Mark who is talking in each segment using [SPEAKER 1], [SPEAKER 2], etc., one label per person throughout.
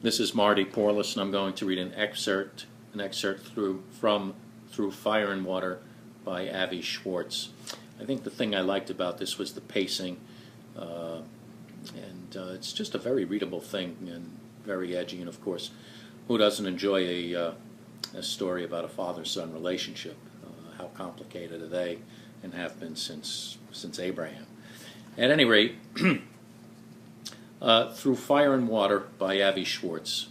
[SPEAKER 1] This is Marty Poryles, and I'm going to read an excerpt through Fire and Water by Avi Schwartz. I think the thing I liked about this was the pacing, and it's just a very readable thing and very edgy. And of course, who doesn't enjoy a story about a father-son relationship? How complicated are they, and have been since Abraham? At any rate. Through Fire and Water by Avi Schwartz.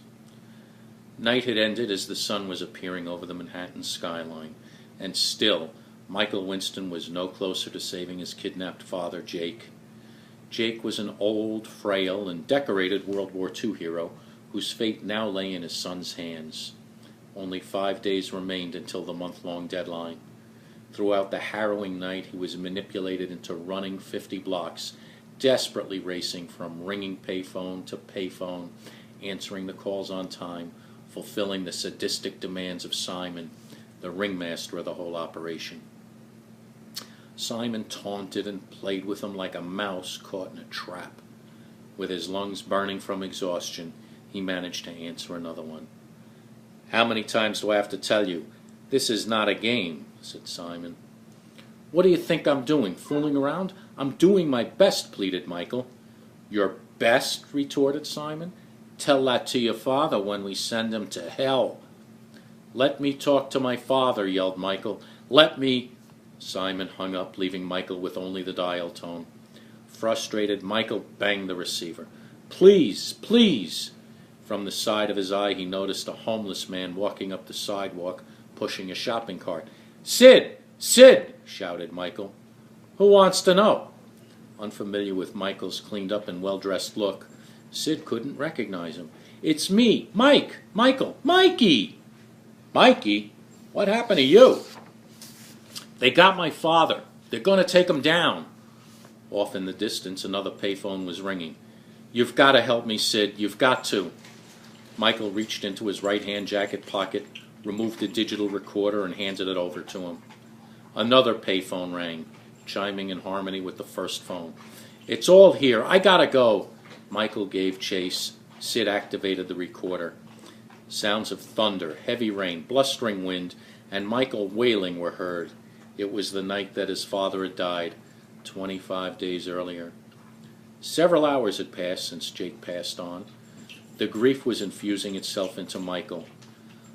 [SPEAKER 1] Night had ended as the sun was appearing over the Manhattan skyline, and still Michael Winston was no closer to saving his kidnapped father, Jake. Jake was an old, frail, and decorated World War II hero whose fate now lay in his son's hands. Only 5 days remained until the month-long deadline. Throughout the harrowing night, he was manipulated into running 50 blocks, desperately racing from ringing payphone to payphone, answering the calls on time, fulfilling the sadistic demands of Simon, the ringmaster of the whole operation. Simon taunted and played with him like a mouse caught in a trap. With his lungs burning from exhaustion, he managed to answer another one. "How many times do I have to tell you? This is not a game," said Simon. "What do you think I'm doing, fooling around? I'm doing my best," pleaded Michael. "Your best?" retorted Simon. "Tell that to your father when we send him to hell." "Let me talk to my father," yelled Michael. "Let me—" Simon hung up, leaving Michael with only the dial tone. Frustrated, Michael banged the receiver. "Please, please!" From the side of his eye he noticed a homeless man walking up the sidewalk, pushing a shopping cart. "Sid! Sid!" shouted Michael. "Who wants to know?" Unfamiliar with Michael's cleaned-up and well-dressed look, Sid couldn't recognize him. "It's me, Mike! Michael! Mikey!" "Mikey? What happened to you?" "They got my father. They're going to take him down." Off in the distance, another payphone was ringing. "You've got to help me, Sid. You've got to." Michael reached into his right-hand jacket pocket, removed a digital recorder, and handed it over to him. Another payphone rang, chiming in harmony with the first phone. "It's all here. I gotta go." Michael gave chase. Sid activated the recorder. Sounds of thunder, heavy rain, blustering wind, and Michael wailing were heard. It was the night that his father had died, 25 days earlier. Several hours had passed since Jake passed on. The grief was infusing itself into Michael.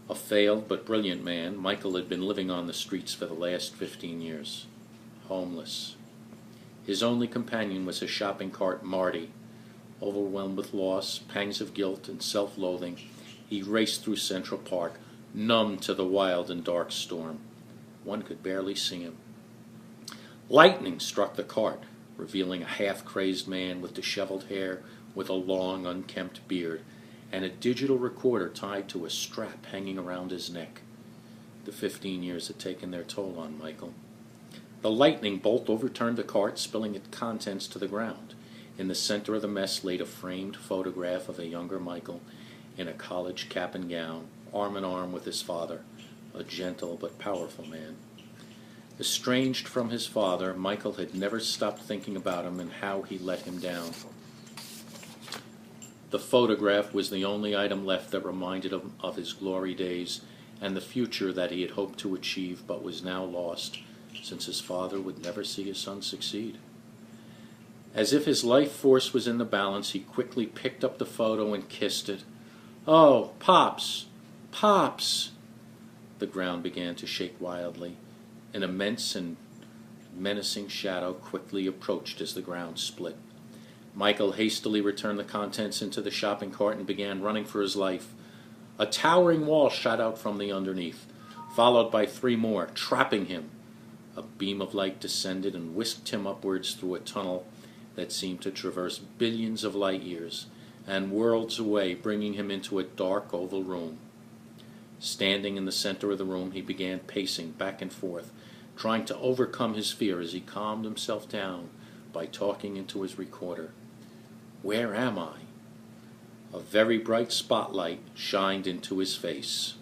[SPEAKER 1] A failed but brilliant man, Michael had been living on the streets for the last 15 years. Homeless. His only companion was his shopping cart, Marty. Overwhelmed with loss, pangs of guilt, and self-loathing, he raced through Central Park, numb to the wild and dark storm. One could barely see him. Lightning struck the cart, revealing a half-crazed man with disheveled hair, with a long, unkempt beard, and a digital recorder tied to a strap hanging around his neck. The 15 years had taken their toll on Michael. The lightning bolt overturned the cart, spilling its contents to the ground. In the center of the mess laid a framed photograph of a younger Michael in a college cap and gown, arm in arm with his father, a gentle but powerful man. Estranged from his father, Michael had never stopped thinking about him and how he let him down. The photograph was the only item left that reminded him of his glory days and the future that he had hoped to achieve but was now lost, since his father would never see his son succeed. As if his life force was in the balance, he quickly picked up the photo and kissed it. "Oh, Pops! Pops!" The ground began to shake wildly. An immense and menacing shadow quickly approached as the ground split. Michael hastily returned the contents into the shopping cart and began running for his life. A towering wall shot out from the underneath, followed by 3 more, trapping him. A beam of light descended and whisked him upwards through a tunnel that seemed to traverse billions of light years and worlds away, bringing him into a dark oval room. Standing in the center of the room, he began pacing back and forth, trying to overcome his fear as he calmed himself down by talking into his recorder. "Where am I?" A very bright spotlight shined into his face.